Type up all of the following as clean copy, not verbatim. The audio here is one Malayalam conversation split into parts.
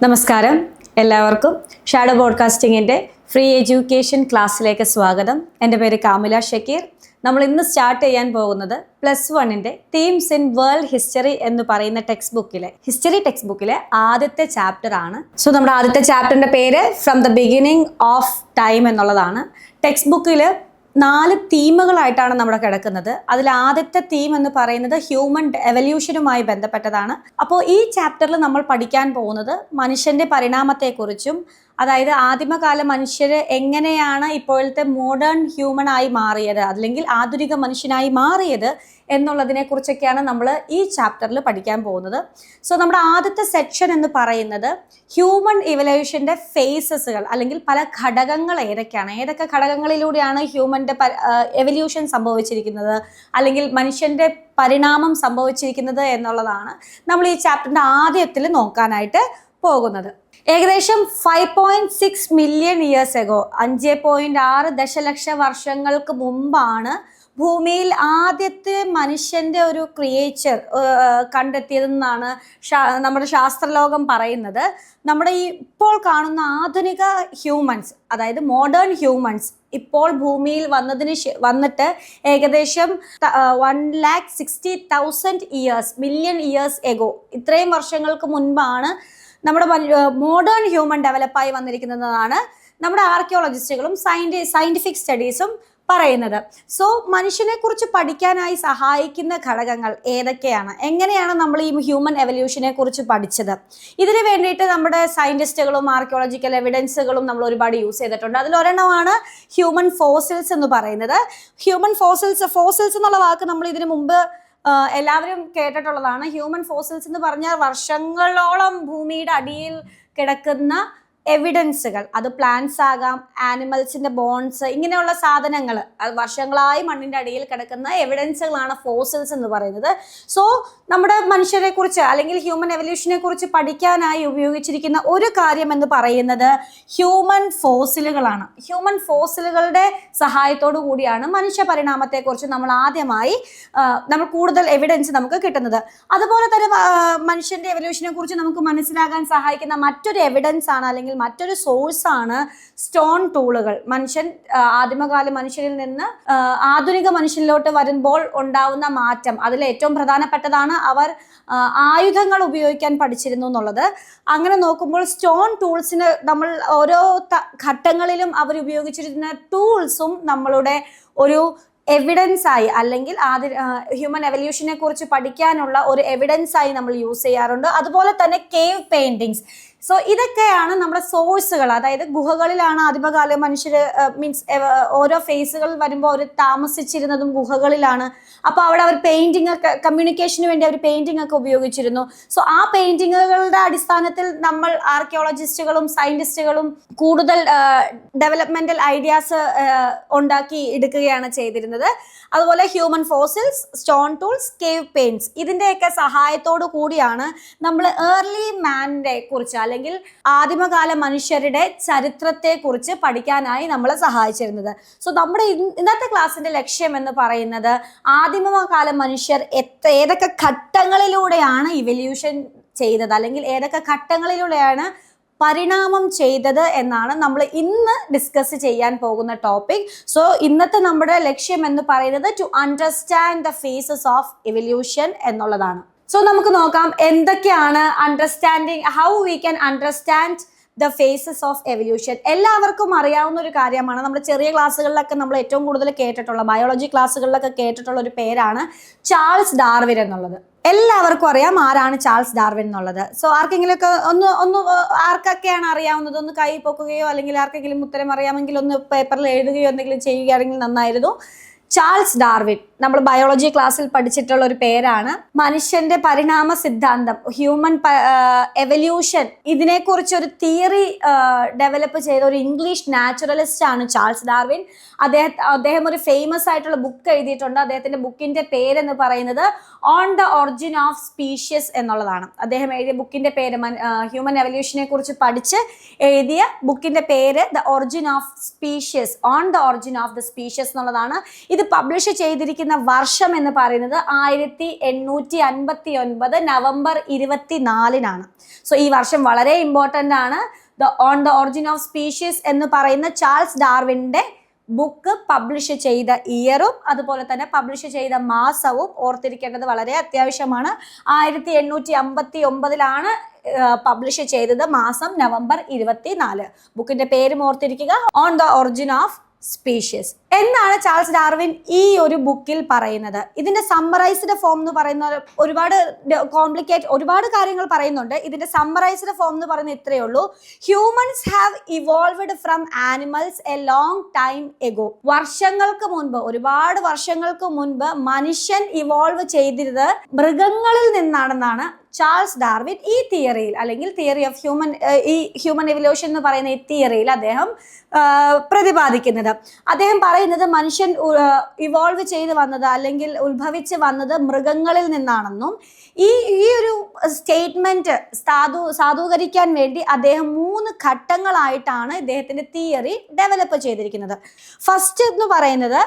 നമസ്കാരം എല്ലാവർക്കും ഷാഡോ പോഡ്കാസ്റ്റിങ്ങിൻ്റെ ഫ്രീ എഡ്യൂക്കേഷൻ ക്ലാസ്സിലേക്ക് സ്വാഗതം. എൻ്റെ പേര് കാമില ഷക്കീർ. നമ്മൾ ഇന്ന് സ്റ്റാർട്ട് ചെയ്യാൻ പോകുന്നത് +1 തീംസ് ഇൻ വേൾഡ് ഹിസ്റ്ററി എന്ന് പറയുന്ന ഹിസ്റ്ററി ടെക്സ്റ്റ് ബുക്കിലെ ആദ്യത്തെ ചാപ്റ്റർ ആണ്. സോ നമ്മുടെ ആദ്യത്തെ ചാപ്റ്ററിൻ്റെ പേര് from the beginning of time എന്നുള്ളതാണ്. ടെക്സ്റ്റ് ബുക്കിൽ 4 തീമുകളായിട്ടാണ് നമ്മുടെ കിടക്കുന്നത്. അതിൽ ആദ്യത്തെ തീം എന്ന് പറയുന്നത് ഹ്യൂമൻ എവല്യൂഷനുമായി ബന്ധപ്പെട്ടതാണ്. അപ്പോൾ ഈ ചാപ്റ്ററിൽ നമ്മൾ പഠിക്കാൻ പോകുന്നത് മനുഷ്യൻ്റെ പരിണാമത്തെക്കുറിച്ചും, അതായത് ആദിമകാല മനുഷ്യർ എങ്ങനെയാണ് ഇപ്പോഴത്തെ മോഡേൺ ഹ്യൂമൻ ആയി മാറിയത്, അല്ലെങ്കിൽ ആധുനിക മനുഷ്യനായി മാറിയത് എന്നുള്ളതിനെ കുറിച്ചൊക്കെയാണ് നമ്മൾ ഈ ചാപ്റ്ററിൽ പഠിക്കാൻ പോകുന്നത്. സോ നമ്മുടെ ആദ്യത്തെ സെക്ഷൻ എന്ന് പറയുന്നത് ഹ്യൂമൻ ഇവല്യൂഷൻ്റെ ഫേസസുകൾ, അല്ലെങ്കിൽ പല ഘടകങ്ങൾ ഏതൊക്കെ ഘടകങ്ങളിലൂടെയാണ് ഹ്യൂമൻ്റെ എവല്യൂഷൻ സംഭവിച്ചിരിക്കുന്നത്, അല്ലെങ്കിൽ മനുഷ്യൻ്റെ പരിണാമം സംഭവിച്ചിരിക്കുന്നത് എന്നുള്ളതാണ് നമ്മൾ ഈ ചാപ്റ്ററിൻ്റെ ആദ്യത്തിൽ നോക്കാനായിട്ട് പോകുന്നത്. ഏകദേശം 5.6 മില്യൺ ഇയേഴ്സ് എഗോ, 5.6 ദശലക്ഷ വർഷങ്ങൾക്ക് മുമ്പാണ് ഭൂമിയിൽ ആദ്യത്തെ മനുഷ്യൻ്റെ ഒരു ക്രിയേച്ചർ കണ്ടെത്തിയതെന്നാണ് നമ്മുടെ ശാസ്ത്രലോകം പറയുന്നത്. നമ്മുടെ ഈ ഇപ്പോൾ കാണുന്ന ആധുനിക ഹ്യൂമൻസ്, അതായത് മോഡേൺ ഹ്യൂമൻസ് ഇപ്പോൾ ഭൂമിയിൽ വന്നിട്ട് ഏകദേശം 1,60,000 മില്യൺ ഇയേഴ്സ് എഗോ, ഇത്രയും വർഷങ്ങൾക്ക് മുൻപാണ് നമ്മുടെ മോഡേൺ ഹ്യൂമൻ ഡെവലപ്പായി വന്നിരിക്കുന്നതാണ് നമ്മുടെ ആർക്കിയോളജിസ്റ്റുകളും സയൻറ്റിഫിക് സ്റ്റഡീസും പറയുന്നത്. സോ മനുഷ്യനെ കുറിച്ച് പഠിക്കാനായി സഹായിക്കുന്ന ഘടകങ്ങൾ ഏതൊക്കെയാണ്, എങ്ങനെയാണ് നമ്മൾ ഈ ഹ്യൂമൻ എവല്യൂഷനെ കുറിച്ച് പഠിച്ചത്, ഇതിനു വേണ്ടിയിട്ട് നമ്മുടെ സയൻറ്റിസ്റ്റുകളും ആർക്കിയോളജിക്കൽ എവിഡൻസുകളും നമ്മൾ ഒരുപാട് യൂസ് ചെയ്തിട്ടുണ്ട്. അതിലൊരെണ്ണമാണ് ഹ്യൂമൻ ഫോസിൽസ് എന്ന് പറയുന്നത്. ഹ്യൂമൻ ഫോസിൽസ് എന്നുള്ള വാക്ക് നമ്മൾ ഇതിനു മുമ്പ് എല്ലാവരും കേട്ടിട്ടുള്ളതാണ്. ഹ്യൂമൻ ഫോസിൽസ് എന്ന് പറഞ്ഞാൽ വർഷങ്ങളോളം ഭൂമിയുടെ അടിയിൽ കിടക്കുന്ന എവിഡൻസുകൾ, അത് പ്ലാന്റ്സ് ആകാം, ആനിമൽസിന്റെ ബോൺസ്, ഇങ്ങനെയുള്ള സാധനങ്ങൾ, വർഷങ്ങളായി മണ്ണിന്റെ അടിയിൽ കിടക്കുന്ന എവിഡൻസുകളാണ് ഫോസിൽസ് എന്ന് പറയുന്നത്. സോ നമ്മുടെ മനുഷ്യരെ കുറിച്ച് അല്ലെങ്കിൽ ഹ്യൂമൻ എവല്യൂഷനെ കുറിച്ച് പഠിക്കാനായി ഉപയോഗിച്ചിരിക്കുന്ന ഒരു കാര്യം എന്ന് പറയുന്നത് ഹ്യൂമൻ ഫോസിലുകളാണ്. ഹ്യൂമൻ ഫോസിലുകളുടെ സഹായത്തോടു കൂടിയാണ് മനുഷ്യ പരിണാമത്തെക്കുറിച്ച് നമ്മൾ കൂടുതൽ എവിഡൻസ് നമുക്ക് കിട്ടുന്നത്. അതുപോലെ തന്നെ മനുഷ്യന്റെ എവല്യൂഷനെ കുറിച്ച് നമുക്ക് മനസ്സിലാകാൻ സഹായിക്കുന്ന മറ്റൊരു എവിഡൻസ് ആണ്, അല്ലെങ്കിൽ മറ്റൊരു സോഴ്സ് ആണ് സ്റ്റോൺ ടൂളുകൾ. ആദിമകാല മനുഷ്യരിൽ നിന്ന് ആധുനിക മനുഷ്യരിലോട്ട് വരുമ്പോൾ ഉണ്ടാവുന്ന മാറ്റം, അതിൽ ഏറ്റവും പ്രധാനപ്പെട്ടതാണ് അവർ ആയുധങ്ങൾ ഉപയോഗിക്കാൻ പഠിച്ചിരുന്നു എന്നുള്ളത്. അങ്ങനെ നോക്കുമ്പോൾ സ്റ്റോൺ ടൂൾസിന് നമ്മൾ ഓരോ ഘട്ടങ്ങളിലും അവർ ഉപയോഗിച്ചിരുന്ന ടൂൾസും നമ്മളുടെ ഒരു എവിഡൻസ് ആയി, അല്ലെങ്കിൽ ഹ്യൂമൻ എവല്യൂഷനെ കുറിച്ച് പഠിക്കാനുള്ള ഒരു എവിഡൻസ് ആയി നമ്മൾ യൂസ് ചെയ്യാറുണ്ട്. അതുപോലെ തന്നെ കേവ് പെയിന്റിങ്സ്. സോ ഇതൊക്കെയാണ് നമ്മുടെ സോഴ്സുകൾ. അതായത് ഗുഹകളിലാണ് ആദിമകാല മനുഷ്യർ ഓരോ ഫേസുകൾ വരുമ്പോൾ അവർ താമസിച്ചിരുന്നതും ഗുഹകളിലാണ്. അപ്പോൾ അവിടെ അവർ പെയിന്റിംഗ് ഒക്കെ, കമ്മ്യൂണിക്കേഷന് വേണ്ടി അവർ പെയിന്റിംഗ് ഒക്കെ ഉപയോഗിച്ചിരുന്നു. സോ ആ പെയിന്റിങ്ങുകളുടെ അടിസ്ഥാനത്തിൽ നമ്മൾ ആർക്കിയോളജിസ്റ്റുകളും സയന്റിസ്റ്റുകളും കൂടുതൽ ഡെവലപ്മെന്റൽ ഐഡിയാസ് ഉണ്ടാക്കി എടുക്കുകയാണ് ചെയ്തിരുന്നത്. അതുപോലെ human fossils, stone tools, cave paints, ഇതിൻ്റെയൊക്കെ സഹായത്തോടു കൂടിയാണ് നമ്മൾ ഏർലി മാനിനെ കുറിച്ച്, അല്ലെങ്കിൽ ആദിമകാല മനുഷ്യരുടെ ചരിത്രത്തെക്കുറിച്ച് പഠിക്കാനായി നമ്മളെ സഹായിച്ചിരുന്നത്. സോ നമ്മുടെ ഇന്നത്തെ ക്ലാസ്സിന്റെ ലക്ഷ്യം എന്ന് പറയുന്നത് ആദിമകാല മനുഷ്യർ ഏതൊക്കെ ഘട്ടങ്ങളിലൂടെയാണ് ഇവല്യൂഷൻ ചെയ്തത്, അല്ലെങ്കിൽ ഏതൊക്കെ ഘട്ടങ്ങളിലൂടെയാണ് പരിണാമം ചെയ്തത് എന്നാണ് നമ്മൾ ഇന്ന് ഡിസ്കസ് ചെയ്യാൻ പോകുന്ന ടോപ്പിക്. സോ ഇന്നത്തെ നമ്മുടെ ലക്ഷ്യം എന്ന് പറയുന്നത് to understand the phases of evolution എന്നുള്ളതാണ്. സോ നമുക്ക് നോക്കാം എന്തൊക്കെയാണ് how we can understand the phases of evolution. എല്ലാവർക്കും അറിയാവുന്ന ഒരു കാര്യമാണ്. നമ്മൾ ചെറിയ ക്ലാസ്സുകളിലൊക്കെ നമ്മൾ ഏറ്റവും കൂടുതൽ കേട്ടിട്ടുള്ള, ബയോളജി ക്ലാസ്സുകളിലൊക്കെ കേട്ടിട്ടുള്ള ഒരു പേരാണ് ചാൾസ് ഡാർവിൻ എന്നുള്ളത്. എല്ലാവർക്കും അറിയാം ആരാണ് ചാൾസ് ഡാർവിൻ എന്നുള്ളത്. സോ ആർക്കെങ്കിലുമൊക്കെ ആർക്കൊക്കെയാണ് അറിയാവുന്നത് ഒന്ന് കൈ പൊക്കുകയോ, അല്ലെങ്കിൽ ആർക്കെങ്കിലും ഉത്തരം അറിയാമെങ്കിൽ ഒന്ന് പേപ്പറിൽ എഴുതുകയോ എന്തെങ്കിലും ചെയ്യുകയാണെങ്കിൽ നന്നായിരുന്നു. ചാൾസ് ഡാർവിൻ നമ്മൾ ബയോളജി ക്ലാസ്സിൽ പഠിച്ചിട്ടുള്ള ഒരു പേരാണ്. മനുഷ്യന്റെ പരിണാമ സിദ്ധാന്തം, ഹ്യൂമൻ എവല്യൂഷൻ, ഇതിനെക്കുറിച്ച് ഒരു തിയറി ഡെവലപ്പ് ചെയ്ത ഒരു ഇംഗ്ലീഷ് നാച്ചുറലിസ്റ്റ് ആണ് ചാൾസ് ഡാർവിൻ. അദ്ദേഹം ഒരു ഫേമസ് ആയിട്ടുള്ള ബുക്ക് എഴുതിയിട്ടുണ്ട്. അദ്ദേഹത്തിന്റെ ബുക്കിന്റെ പേരെന്ന് പറയുന്നത് on the origin of species എന്നുള്ളതാണ്. അദ്ദേഹം എഴുതിയ ബുക്കിന്റെ പേര്, ഹ്യൂമൻ എവല്യൂഷനെ കുറിച്ച് പഠിച്ച് എഴുതിയ ബുക്കിന്റെ പേര് the origin of species, on the origin of the species എന്നുള്ളതാണ്. ഇത് പബ്ലിഷ് ചെയ്തിരിക്കുന്ന വന്നിരിക്കുന്ന വർഷം എന്ന് പറയുന്നത് 1859 നവംബർ 24-നാണ്. സോ ഈ വർഷം വളരെ ഇമ്പോർട്ടൻ്റ് ആണ്. On the origin of species എന്ന് പറയുന്ന ചാൾസ് ഡാർവിൻ്റെ ബുക്ക് പബ്ലിഷ് ചെയ്ത ഇയറും അതുപോലെ തന്നെ പബ്ലിഷ് ചെയ്ത മാസവും ഓർത്തിരിക്കേണ്ടത് വളരെ അത്യാവശ്യമാണ്. 1859 പബ്ലിഷ് ചെയ്തത്, മാസം നവംബർ 24. ബുക്കിന്റെ പേരും ഓർത്തിരിക്കുക, on the origin of species എന്നാണ് ചാൾസ് ഡാർവിൻ ഈ ഒരു ബുക്കിൽ പറയുന്നത്. ഇതിന്റെ സമ്മറൈസ്ഡ് ഫോം എന്ന് പറയുന്ന ഒരുപാട് കാര്യങ്ങൾ പറയുന്നുണ്ട്. ഇതിന്റെ സമ്മറൈസ്ഡ് ഫോം എന്ന് പറയുന്നത് ഇത്രയേ ഉള്ളൂ: humans have evolved from animals A long time ago. വർഷങ്ങൾക്ക് മുൻപ്, ഒരുപാട് വർഷങ്ങൾക്ക് മുൻപ് മനുഷ്യൻ ഇവോൾവ് ചെയ്തിരുന്നത് മൃഗങ്ങളിൽ നിന്നാണെന്നാണ് ചാൾസ് ഡാർവിൻ ഈ തിയറിയിൽ, അല്ലെങ്കിൽ തിയറി ഓഫ് ഹ്യൂമൻ എവല്യൂഷൻ എന്ന് പറയുന്ന ഈ തിയറിയിൽ അദ്ദേഹം പ്രതിപാദിക്കുന്നത്. അദ്ദേഹം പറയുന്നത് മനുഷ്യൻ ഇവോൾവ് ചെയ്ത് വന്നത് അല്ലെങ്കിൽ ഉത്ഭവിച്ച് വന്നത് മൃഗങ്ങളിൽ നിന്നാണെന്നും ഈ ഒരു സ്റ്റേറ്റ്മെന്റ് സാധൂകരിക്കാൻ വേണ്ടി അദ്ദേഹം 3 ഘട്ടങ്ങളായിട്ടാണ് ഇദ്ദേഹത്തിന്റെ തിയറി ഡെവലപ്പ് ചെയ്തിരിക്കുന്നത്. ഫസ്റ്റ് എന്ന് പറയുന്നത്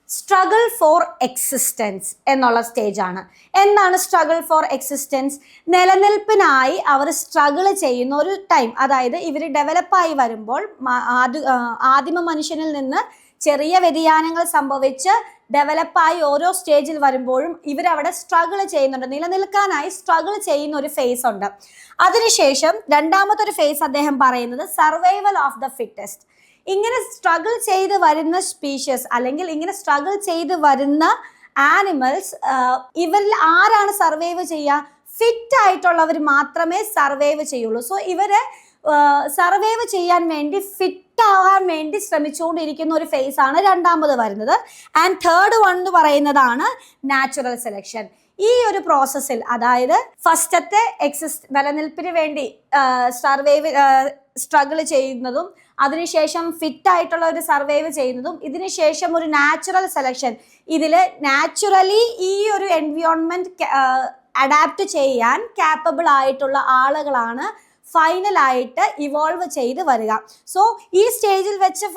സ്ട്രഗിൾ ഫോർ എക്സിസ്റ്റൻസ് എന്നുള്ള സ്റ്റേജാണ്. എന്താണ് സ്ട്രഗിൾ ഫോർ എക്സിസ്റ്റൻസ്? നിലനിൽപ്പിനായി അവർ സ്ട്രഗിൾ ചെയ്യുന്ന ഒരു ടൈം, അതായത് ഇവർ ഡെവലപ്പായി വരുമ്പോൾ ആദിമ മനുഷ്യനിൽ നിന്ന് ചെറിയ വ്യതിയാനങ്ങൾ സംഭവിച്ച് ഡെവലപ്പായി ഓരോ സ്റ്റേജിൽ വരുമ്പോഴും ഇവരവിടെ സ്ട്രഗിൾ ചെയ്യുന്നുണ്ട്, നിലനിൽക്കാനായി സ്ട്രഗിൾ ചെയ്യുന്ന ഒരു ഫേസ് ഉണ്ട്. അതിനുശേഷം രണ്ടാമത്തെ ഒരു ഫേസ് അദ്ദേഹം പറയുന്നത് സർവൈവൽ ഓഫ് ദ ഫിറ്റസ്റ്റ്. ഇങ്ങനെ സ്ട്രഗിൾ ചെയ്ത് വരുന്ന സ്പീഷ്യസ് അല്ലെങ്കിൽ ഇങ്ങനെ സ്ട്രഗിൾ ചെയ്ത് വരുന്ന ആനിമൽസ്, ഇവരിൽ ആരാണ് സർവൈവ് ചെയ്യുക? ഫിറ്റ് ആയിട്ടുള്ളവർ മാത്രമേ സർവൈവ് ചെയ്യുള്ളൂ. സോ ഇവര് സർവൈവ് ചെയ്യാൻ വേണ്ടി ഫിറ്റ് ആവാൻ വേണ്ടി ശ്രമിച്ചുകൊണ്ടിരിക്കുന്ന ഒരു ഫേസ് ആണ് രണ്ടാമത് വരുന്നത്. ആൻഡ് തേർഡ് വൺ എന്ന് പറയുന്നതാണ് നാച്ചുറൽ സെലക്ഷൻ. ഈ ഒരു പ്രോസസ്സിൽ, അതായത് ഫസ്റ്റത്തെ നിലനിൽപ്പിന് വേണ്ടി സ്ട്രഗിൾ ചെയ്യുന്നതും അതിനുശേഷം ഫിറ്റ് ആയിട്ടുള്ള ഒരു സർവൈവ് ചെയ്യുന്നതും ഇതിനുശേഷം ഒരു നാച്ചുറൽ സെലക്ഷൻ, ഇതിൽ നാച്ചുറലി ഈ ഒരു എൻവയോൺമെന്റ് അഡാപ്റ്റ് ചെയ്യാൻ കാപ്പബിൾ ആയിട്ടുള്ള ആളുകളാണ് ഫൈനലായിട്ട് ഇവോൾവ് ചെയ്ത് വരിക. സോ ഈ സ്റ്റേജിൽ വെച്ച്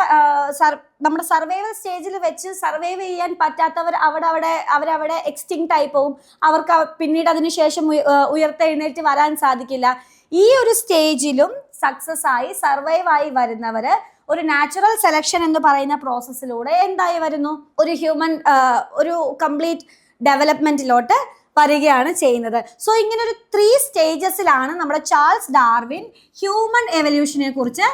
നമ്മുടെ സർവൈവൽ സ്റ്റേജിൽ വെച്ച് സർവൈവ് ചെയ്യാൻ പറ്റാത്തവർ അവരവിടെ എക്സ്റ്റിങ്ക്റ്റ് ആയി പോവും. അവർക്ക് പിന്നീട് അതിനുശേഷം ഉയർത്തെഴുന്നേറ്റ് വരാൻ സാധിക്കില്ല. ഈ ഒരു സ്റ്റേജിലും സക്സസ് ആയി സർവൈവ് ആയി വരുന്നവര് ഒരു നാച്ചുറൽ സെലക്ഷൻ എന്ന് പറയുന്ന പ്രോസസ്സിലൂടെ എന്തായി വരുന്നു? ഒരു കംപ്ലീറ്റ് ഡെവലപ്മെന്റിലോട്ട് വരികയാണ് ചെയ്യുന്നത്. സോ ഇങ്ങനെ ഒരു 3 സ്റ്റേജസിലാണ് നമ്മുടെ ചാൾസ് ഡാർവിൻ ഹ്യൂമൻ എവല്യൂഷനെ കുറിച്ച്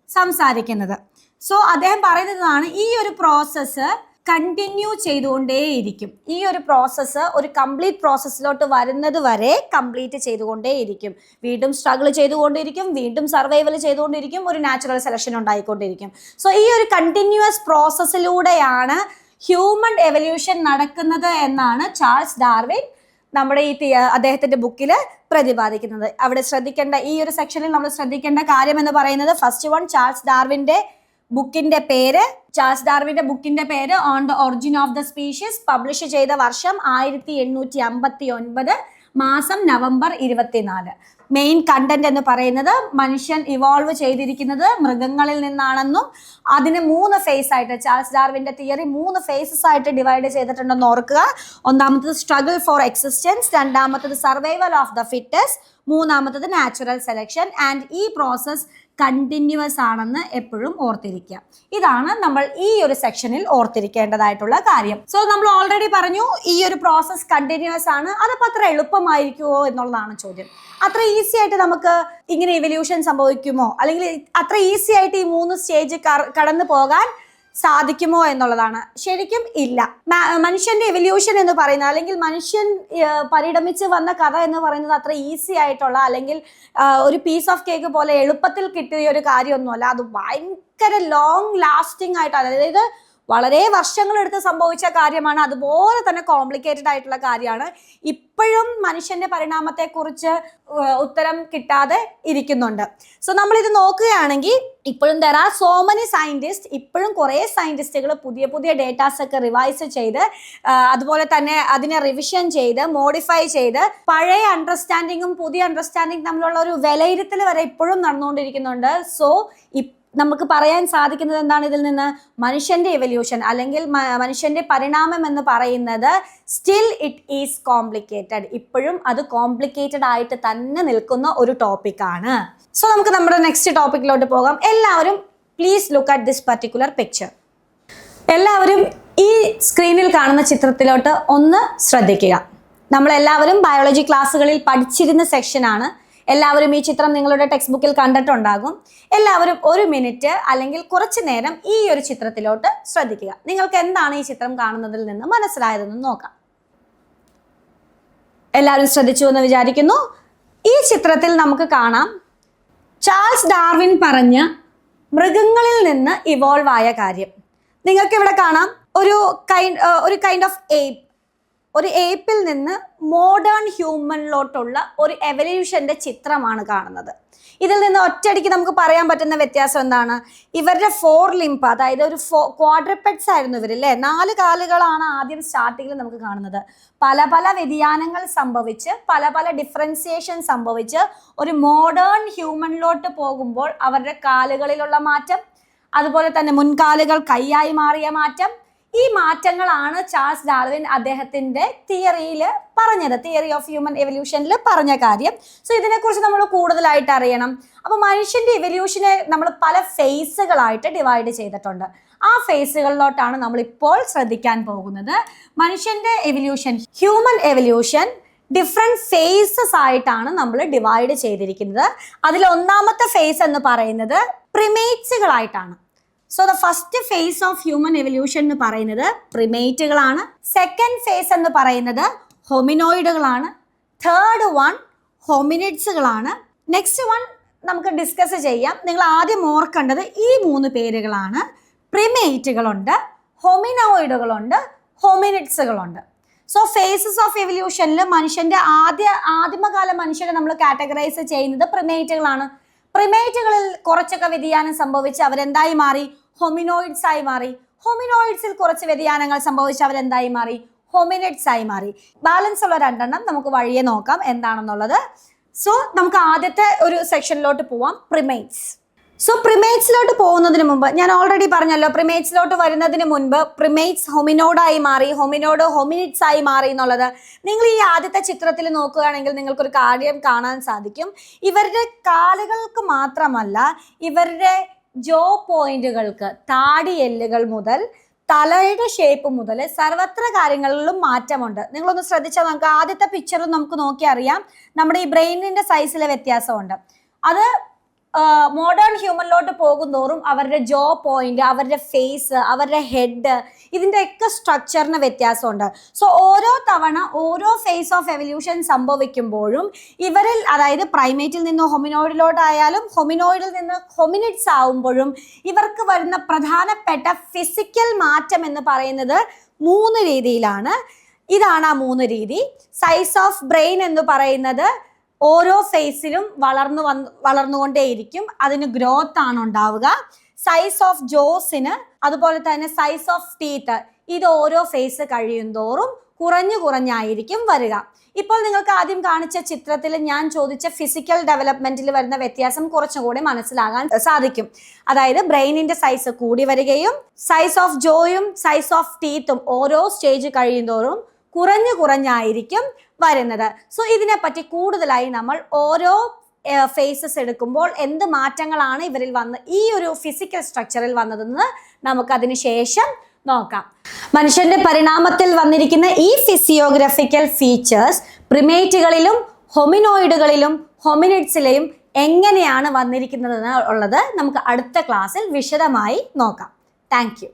സംസാരിക്കുന്നത്. സോ അദ്ദേഹം പറയുന്നതാണ് ഈ ഒരു പ്രോസസ്സ് കണ്ടിന്യൂ ചെയ്തുകൊണ്ടേയിരിക്കും. ഈ ഒരു പ്രോസസ്സ് ഒരു കംപ്ലീറ്റ് പ്രോസസ്സിലോട്ട് വരുന്നത് വരെ കംപ്ലീറ്റ് ചെയ്തുകൊണ്ടേയിരിക്കും. വീണ്ടും സ്ട്രഗിൾ ചെയ്തുകൊണ്ടിരിക്കും, വീണ്ടും സർവൈവൽ ചെയ്തുകൊണ്ടിരിക്കും, ഒരു നാച്ചുറൽ സെലക്ഷൻ ഉണ്ടായിക്കൊണ്ടിരിക്കും. സോ ഈ ഒരു കണ്ടിന്യൂസ് പ്രോസസ്സിലൂടെയാണ് ഹ്യൂമൻ എവല്യൂഷൻ നടക്കുന്നത് എന്നാണ് ചാൾസ് ഡാർവിൻ നമ്മുടെ അദ്ദേഹത്തിന്റെ ബുക്കിൽ പ്രതിപാദിക്കുന്നത്. അവിടെ ശ്രദ്ധിക്കേണ്ട ഈ ഒരു സെക്ഷനിൽ നമ്മൾ ശ്രദ്ധിക്കേണ്ട കാര്യം എന്ന് പറയുന്നത്, ഫസ്റ്റ് വൺ, ചാൾസ് ഡാർവിന്റെ ബുക്കിന്റെ പേര് on the origin of the species, publish ചെയ്ത വർഷം 1859, മാസം നവംബർ 24. മെയിൻ കണ്ടന്റ് എന്ന് പറയുന്നത് മനുഷ്യൻ ഇവോൾവ് ചെയ്തിരിക്കുന്നത് മൃഗങ്ങളിൽ നിന്നാണെന്നും അതിന് 3 ഫേസ് ആയിട്ട്, ചാൾസ് ഡാർവിന്റെ തിയറി 3 ഫേസസ് ആയിട്ട് ഡിവൈഡ് ചെയ്തിട്ടുണ്ടെന്ന് ഓർക്കുക. ഒന്നാമത്തത് സ്ട്രഗിൾ ഫോർ എക്സിസ്റ്റൻസ്, രണ്ടാമത്തത് സർവൈവൽ ഓഫ് ദ ഫിറ്റസ്റ്റ്, മൂന്നാമത്തത് നാച്ചുറൽ സെലക്ഷൻ. ആൻഡ് ഈ പ്രോസസ് കണ്ടിന്യൂസ് ആണെന്ന് എപ്പോഴും ഓർത്തിരിക്കുക. ഇതാണ് നമ്മൾ ഈ ഒരു സെക്ഷനിൽ ഓർത്തിരിക്കേണ്ടതായിട്ടുള്ള കാര്യം. സോ നമ്മൾ ഓൾറെഡി പറഞ്ഞു ഈ ഒരു പ്രോസസ് കണ്ടിന്യൂസ് ആണ്. അതപ്പോൾ അത്ര എളുപ്പമായിരിക്കുമോ എന്നുള്ളതാണ് ചോദ്യം. അത്ര ഈസി ആയിട്ട് നമുക്ക് ഇങ്ങനെ ഇവല്യൂഷൻ സംഭവിക്കുമോ, അല്ലെങ്കിൽ അത്ര ഈസി ആയിട്ട് ഈ 3 സ്റ്റേജ് കടന്നു പോകാൻ സാധിക്കുമോ എന്നുള്ളതാണ്. ശരിക്കും ഇല്ല. മനുഷ്യന്റെ എവല്യൂഷൻ എന്ന് പറയുന്നത്, അല്ലെങ്കിൽ മനുഷ്യൻ പരിണമിച്ച് വന്ന കഥ എന്ന് പറയുന്നത് അത്ര ഈസി ആയിട്ടുള്ള, അല്ലെങ്കിൽ ഒരു പീസ് ഓഫ് കേക്ക് പോലെ എളുപ്പത്തിൽ കിട്ടിയ ഒരു കാര്യമൊന്നുമല്ല. അത് ഭയങ്കര ലോങ് ലാസ്റ്റിംഗ് ആയിട്ട്, അതായത് വളരെ വർഷങ്ങളെടുത്ത് സംഭവിച്ച കാര്യമാണ്. അതുപോലെ തന്നെ കോംപ്ലിക്കേറ്റഡ് ആയിട്ടുള്ള കാര്യമാണ്. ഇപ്പോഴും മനുഷ്യന്റെ പരിണാമത്തെക്കുറിച്ച് ഉത്തരം കിട്ടാതെ ഇരിക്കുന്നുണ്ട്. സോ നമ്മളിത് നോക്കുകയാണെങ്കിൽ ഇപ്പോഴും there are so many scientist, ഇപ്പോഴും കുറേ സയന്റിസ്റ്റുകൾ പുതിയ ഡേറ്റാസ് ഒക്കെ റിവൈസ് ചെയ്ത് അതുപോലെ തന്നെ അതിനെ റിവിഷൻ ചെയ്ത് മോഡിഫൈ ചെയ്ത് പഴയ അണ്ടർസ്റ്റാൻഡിങ്ങും പുതിയ അണ്ടർസ്റ്റാൻഡിങ് തമ്മിലുള്ള ഒരു വിലയിരുത്തൽ വരെ ഇപ്പോഴും നടന്നുകൊണ്ടിരിക്കുന്നുണ്ട്. സോ നമുക്ക് പറയാൻ സാധിക്കുന്നത് എന്താണ് ഇതിൽ നിന്ന്? മനുഷ്യന്റെ എവല്യൂഷൻ അല്ലെങ്കിൽ മനുഷ്യന്റെ പരിണാമം എന്ന് പറയുന്നത് സ്റ്റിൽ ഇറ്റ് ഈസ് കോംപ്ലിക്കേറ്റഡ്. ഇപ്പോഴും അത് കോംപ്ലിക്കേറ്റഡ് ആയിട്ട് തന്നെ നിൽക്കുന്ന ഒരു ടോപ്പിക്കാണ്. സോ നമുക്ക് നമ്മുടെ നെക്സ്റ്റ് ടോപ്പിക്കിലോട്ട് പോകാം. എല്ലാവരും please look at this particular picture. എല്ലാവരും ഈ സ്ക്രീനിൽ കാണുന്ന ചിത്രത്തിലോട്ട് ഒന്ന് ശ്രദ്ധിക്കുക. നമ്മളെല്ലാവരും ബയോളജി ക്ലാസ്സുകളിൽ പഠിച്ചിരുന്ന സെക്ഷനാണ്. എല്ലാവരും ഈ ചിത്രം നിങ്ങളുടെ ടെക്സ്റ്റ് ബുക്കിൽ കണ്ടിട്ടുണ്ടാകും. എല്ലാവരും 1 മിനിറ്റ് അല്ലെങ്കിൽ കുറച്ച് നേരം ഈ ഒരു ചിത്രത്തിലോട്ട് ശ്രദ്ധിക്കുക. നിങ്ങൾക്ക് എന്താണ് ഈ ചിത്രം കാണുന്നതിൽ നിന്ന് മനസ്സിലായതെന്ന് നോക്കാം. എല്ലാവരും ശ്രദ്ധിച്ചു എന്ന് വിചാരിക്കുന്നു. ഈ ചിത്രത്തിൽ നമുക്ക് കാണാം ചാൾസ് ഡാർവിൻ പറഞ്ഞ മൃഗങ്ങളിൽ നിന്ന് ഇവോൾവ് ആയ കാര്യം. നിങ്ങൾക്ക് ഇവിടെ കാണാം ഒരു കൈൻഡ് ഓഫ് ഏപ്പ്. ഒരു ഏപ്പിൽ നിന്ന് മോഡേൺ ഹ്യൂമനിലോട്ടുള്ള ഒരു എവല്യൂഷന്റെ ചിത്രമാണ് കാണുന്നത്. ഇതിൽ നിന്ന് ഒറ്റയടിക്ക് നമുക്ക് പറയാൻ പറ്റുന്ന വ്യത്യാസം എന്താണ്? ഇവരുടെ 4 ലിംബ്, അതായത് ഒരു ക്വാഡ്രൂപ്പെഡ്സ് ആയിരുന്നു ഇവരല്ലേ. 4 കാലുകളാണ് ആദ്യം സ്റ്റാർട്ടിങ്ങിൽ നമുക്ക് കാണുന്നത്. പല പല വ്യതിയാനങ്ങൾ സംഭവിച്ച് പല ഡിഫറൻസിയേഷൻ സംഭവിച്ച് ഒരു മോഡേൺ ഹ്യൂമനിലോട്ട് പോകുമ്പോൾ അവരുടെ കാലുകളിലുള്ള മാറ്റം, അതുപോലെ തന്നെ മുൻകാലുകൾ കൈയായി മാറിയ മാറ്റം, ഈ മാറ്റങ്ങളാണ് ചാൾസ് ഡാർവിൻ അദ്ദേഹത്തിന്റെ തിയറിയിൽ പറഞ്ഞത്, തിയറി ഓഫ് ഹ്യൂമൻ എവല്യൂഷനിൽ പറഞ്ഞ കാര്യം. സോ ഇതിനെക്കുറിച്ച് നമ്മൾ കൂടുതലായിട്ട് അറിയണം. അപ്പോൾ മനുഷ്യന്റെ എവല്യൂഷനെ നമ്മൾ പല ഫേസുകളായിട്ട് ഡിവൈഡ് ചെയ്തിട്ടുണ്ട്. ആ ഫേസുകളിലോട്ടാണ് നമ്മൾ ഇപ്പോൾ ശ്രദ്ധിക്കാൻ പോകുന്നത്. മനുഷ്യന്റെ evolution, human evolution different phases ആയിട്ടാണ് നമ്മൾ ഡിവൈഡ് ചെയ്തിരിക്കുന്നത്. അതിൽ ഒന്നാമത്തെ ഫേസ് എന്ന് പറയുന്നത് പ്രിമേറ്റ്സുകളായിട്ടാണ്. So the first phase of human evolution എന്ന് പറയുന്നത് പ്രിമേറ്റുകളാണ്. സെക്കൻഡ് ഫേസ് എന്ന് പറയുന്നത് ഹോമിനോയിഡുകളാണ്. തേർഡ് വൺ ഹോമിനിഡ്സുകളാണ്. നെക്സ്റ്റ് വൺ നമുക്ക് ഡിസ്കസ് ചെയ്യാം. നിങ്ങൾ ആദ്യം ഓർക്കേണ്ടത് ഈ 3 പേരുകളാണ്. പ്രിമേറ്റുകളുണ്ട്, ഹോമിനോയിഡുകളുണ്ട്, ഹോമിനിഡ്സുകളുണ്ട്. സോ ഫേസസ് ഓഫ് എവല്യൂഷനിൽ മനുഷ്യന്റെ ആദിമകാല മനുഷ്യരെ നമ്മൾ കാറ്റഗറൈസ് ചെയ്യുന്നത് പ്രിമേറ്റുകളാണ്. പ്രിമേറ്റുകളിൽ കുറച്ചൊക്കെ വ്യതിയാനം സംഭവിച്ച് അവരെന്തായി മാറി? ഹോമിനോയിഡ്സ് ആയി മാറി. ഹോമിനോയിഡ്സിൽ കുറച്ച് വ്യതിയാനങ്ങൾ സംഭവിച്ച് അവരെന്തായി മാറി? ഹോമിനിഡ്സ് ആയി മാറി. ബാലൻസ് ഉള്ള 2 നമുക്ക് വഴിയെ നോക്കാം എന്താണെന്നുള്ളത്. സോ നമുക്ക് ആദ്യത്തെ ഒരു സെക്ഷനിലോട്ട് പോവാം, പ്രിമേറ്റ്സ്. സോ പ്രിമേറ്റ്സിലോട്ട് പോകുന്നതിന് മുമ്പ് ഞാൻ ഓൾറെഡി പറഞ്ഞല്ലോ, പ്രിമേറ്റ്സിലോട്ട് വരുന്നതിന് മുൻപ് പ്രിമേറ്റ്സ് ഹോമിനോഡായി മാറി, ഹോമിനോഡ് ഹോമിനിഡ്സ് ആയി മാറി എന്നുള്ളത് നിങ്ങൾ ഈ ആദ്യത്തെ ചിത്രത്തിൽ നോക്കുകയാണെങ്കിൽ നിങ്ങൾക്കൊരു കാര്യം കാണാൻ സാധിക്കും. ഇവരുടെ കാലുകൾക്ക് മാത്രമല്ല, ഇവരുടെ ജോ പോയിന്റുകൾക്ക്, താടിയെല്ലുകൾ മുതൽ തലയുടെ ഷേപ്പ് മുതൽ സർവത്ര കാര്യങ്ങളിലും മാറ്റമുണ്ട്. നിങ്ങളൊന്ന് ശ്രദ്ധിച്ചാൽ നമുക്ക് ആദ്യത്തെ പിക്ചറിൽ നമുക്ക് നോക്കി അറിയാം നമ്മുടെ ഈ ബ്രെയിനിന്റെ സൈസിലെ വ്യത്യാസമുണ്ട്. അത് മോഡേൺ ഹ്യൂമനിലോട്ട് പോകുന്തോറും അവരുടെ ജോ പോയിന്റ്, അവരുടെ ഫേസ്, അവരുടെ ഹെഡ്, ഇതിൻ്റെയൊക്കെ സ്ട്രക്ചറിന് വ്യത്യാസമുണ്ട്. സോ ഓരോ തവണ ഓരോ ഫേസ് ഓഫ് എവല്യൂഷൻ സംഭവിക്കുമ്പോഴും ഇവരിൽ, അതായത് പ്രൈമേറ്റിൽ നിന്ന് ഹൊമിനോയിഡിലോട്ടായാലും ഹൊമിനോയിഡിൽ നിന്ന് ഹൊമിനിഡ്സ് ആവുമ്പോഴും ഇവർക്ക് വരുന്ന പ്രധാനപ്പെട്ട ഫിസിക്കൽ മാറ്റം എന്ന് പറയുന്നത് 3 രീതിയിലാണ്. ഇതാണ് ആ 3 രീതി. സൈസ് ഓഫ് ബ്രെയിൻ എന്ന് പറയുന്നത് ഓരോ ഫേസിലും വളർന്നുകൊണ്ടേയിരിക്കും, അതിന് ഗ്രോത്ത് ആണ് ഉണ്ടാവുക. സൈസ് ഓഫ് ജോസിന്, അതുപോലെ തന്നെ സൈസ് ഓഫ് ടീത്ത്, ഇത് ഓരോ ഫേസ് കഴിയുന്തോറും കുറഞ്ഞായിരിക്കും വരിക. ഇപ്പോൾ നിങ്ങൾക്ക് ആദ്യം കാണിച്ച ചിത്രത്തിൽ ഞാൻ ചോദിച്ച ഫിസിക്കൽ ഡെവലപ്മെന്റിൽ വരുന്ന വ്യത്യാസം കുറച്ചുകൂടി മനസ്സിലാകാൻ സാധിക്കും. അതായത് ബ്രെയിനിന്റെ സൈസ് കൂടി വരികയും സൈസ് ഓഫ് ജോയും സൈസ് ഓഫ് ടീത്തും ഓരോ സ്റ്റേജ് കഴിയുന്തോറും കുറഞ്ഞായിരിക്കും വരുന്നത്. സോ ഇതിനെപ്പറ്റി കൂടുതലായി നമ്മൾ ഓരോ ഫേസസ് എടുക്കുമ്പോൾ എന്ത് മാറ്റങ്ങളാണ് ഇവരിൽ വന്ന് ഈ ഒരു ഫിസിക്കൽ സ്ട്രക്ചറിൽ വന്നതെന്ന് നമുക്കതിന് ശേഷം നോക്കാം. മനുഷ്യന്റെ പരിണാമത്തിൽ വന്നിരിക്കുന്ന ഈ ഫിസിയോഗ്രഫിക്കൽ ഫീച്ചേഴ്സ് പ്രിമേറ്റുകളിലും ഹൊമിനോയിഡുകളിലും ഹൊമിനിഡ്സിലെയും എങ്ങനെയാണ് വന്നിരിക്കുന്നതെന്ന് ഉള്ളത് നമുക്ക് അടുത്ത ക്ലാസ്സിൽ വിശദമായി നോക്കാം. Thank you.